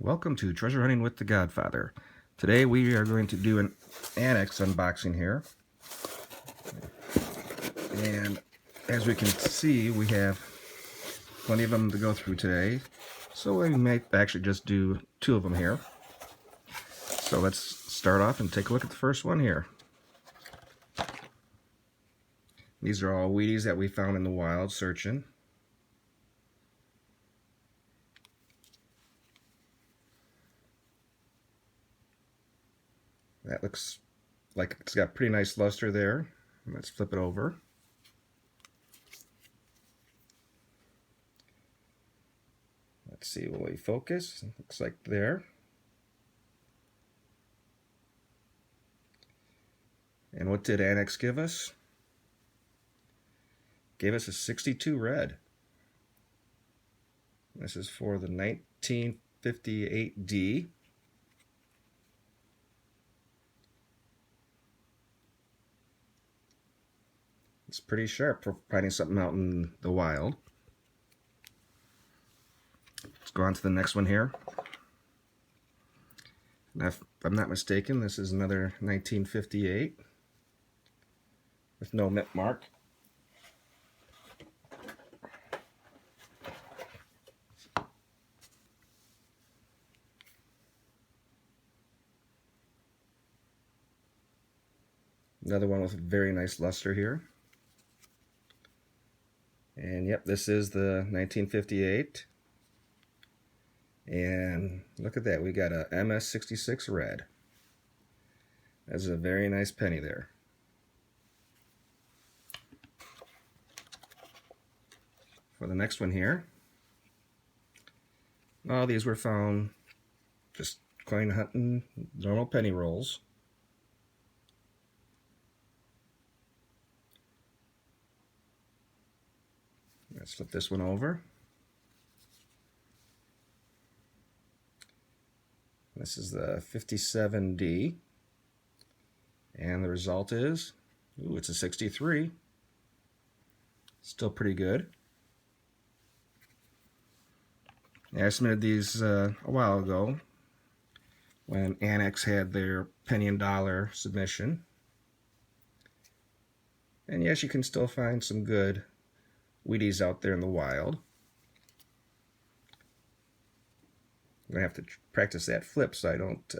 Welcome to Treasure Hunting with the Godfather. Today we are going to do an ANACS unboxing here. And as we can see, we have plenty of them to go through today. So we might actually just do two of them here. So let's start off and take a look at the first one here. These are all Wheaties that we found in the wild searching. That looks like it's got pretty nice luster there. Let's flip it over. Let's see, will we focus? Looks like there. And what did ANACS give us? Gave us a 62 red. This is for the 1958D. It's pretty sharp for finding something out in the wild. Let's go on to the next one here. Now, if I'm not mistaken, this is another 1958 with no mint mark. Another one with a very nice luster here. And yep, this is the 1958. And look at that, we got a MS66 red. That's a very nice penny there. For the next one here, all these were found just coin hunting, normal penny rolls. Let's flip this one over. This is the 57D. And the result is, ooh, it's a 63. Still pretty good. I submitted these a while ago when ANACS had their penny and dollar submission. And yes, you can still find some good Wheaties out there in the wild. I'm going to have to practice that flip so I don't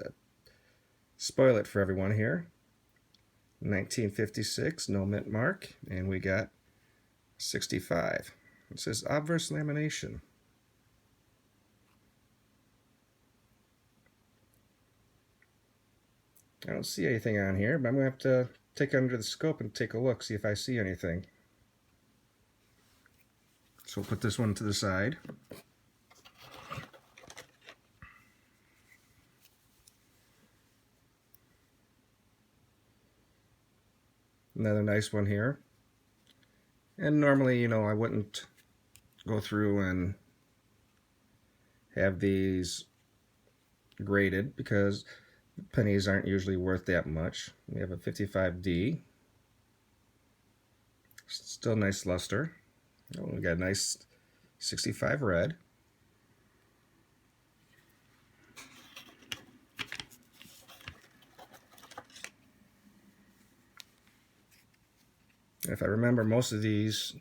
spoil it for everyone here. 1956, no mint mark, and we got 65. It says obverse lamination. I don't see anything on here, but I'm going to have to take it under the scope and take a look, see if I see anything. So we'll put this one to the side. Another nice one here. And normally, you know, I wouldn't go through and have these graded because pennies aren't usually worth that much. We have a 55D. Still nice luster. Oh, we got a nice 65 red. If I remember, most of these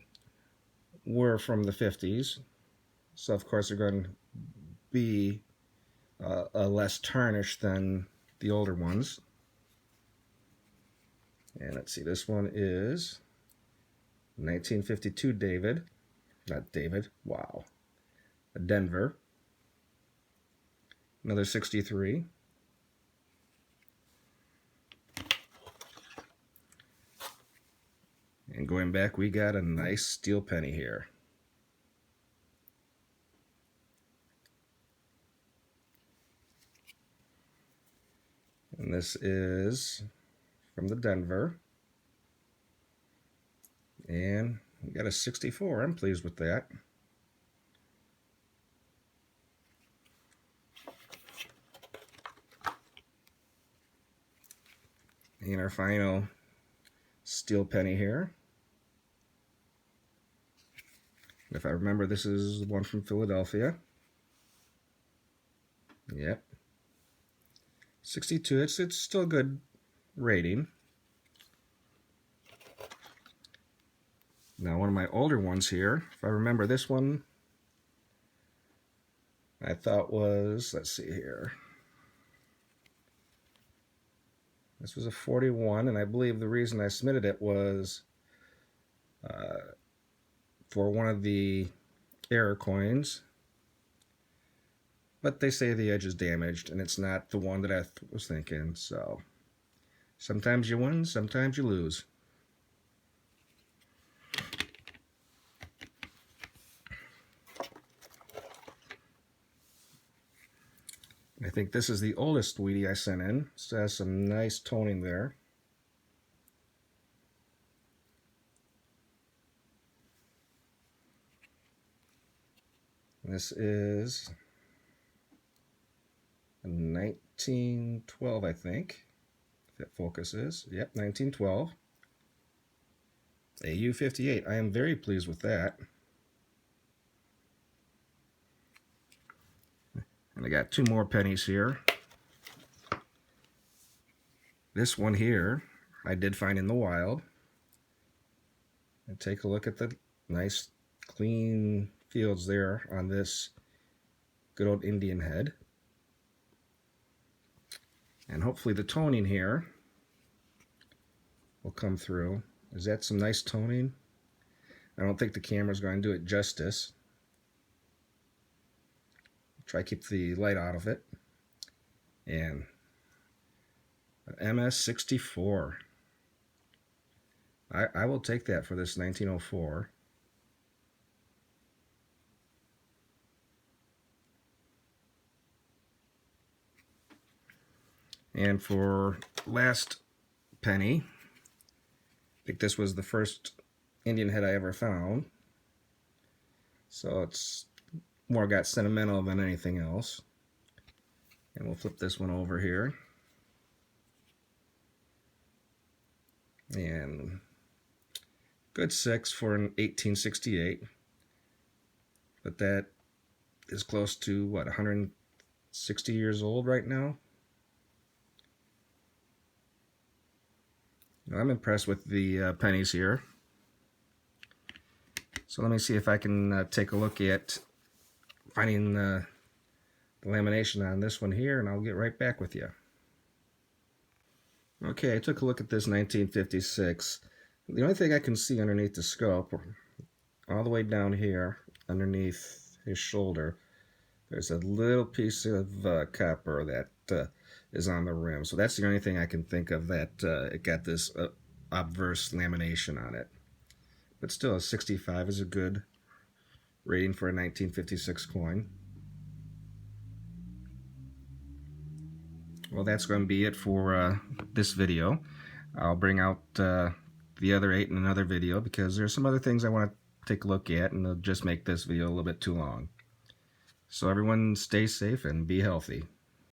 were from the 50s. So of course they're going to be a less tarnished than the older ones. And let's see, this one is 1952 David. Not David, wow. A Denver. Another 63. And going back, we got a nice steel penny here. And this is from the Denver. And we got a 64. I'm pleased with that. And our final steel penny here. If I remember, this is one from Philadelphia. Yep. 62. It's still a good rating. Now one of my older ones here, if I remember this one, I thought was, let's see here. This was a 41, and I believe the reason I submitted it was for one of the error coins. But they say the edge is damaged, and it's not the one that I was thinking, so sometimes you win, sometimes you lose. I think this is the oldest Wheatie I sent in. So it has some nice toning there. This is 1912, I think. If that focuses. Yep, 1912. AU58. I am very pleased with that. And I got two more pennies here. This one here, I did find in the wild. And take a look at the nice, clean fields there on this good old Indian head. And hopefully the toning here will come through. Is that some nice toning? I don't think the camera's going to do it justice. Try to keep the light out of it. And an MS64. I will take that for this 1904. And for last penny, I think this was the first Indian head I ever found. So it's more got sentimental than anything else. And we'll flip this one over here. And good 6 for an 1868. But that is close to, what, 160 years old right now? I'm impressed with the pennies here. So let me see if I can take a look at finding the lamination on this one here, and I'll get right back with you. Okay, I took a look at this 1956. The only thing I can see underneath the scope, all the way down here, underneath his shoulder, there's a little piece of copper that is on the rim. So that's the only thing I can think of that it got this obverse lamination on it. But still, a 65 is a good rating for a 1956 coin. Well, that's going to be it for this video. I'll bring out the other 8 in another video because there's some other things I want to take a look at, and they'll just make this video a little bit too long. So everyone stay safe and be healthy.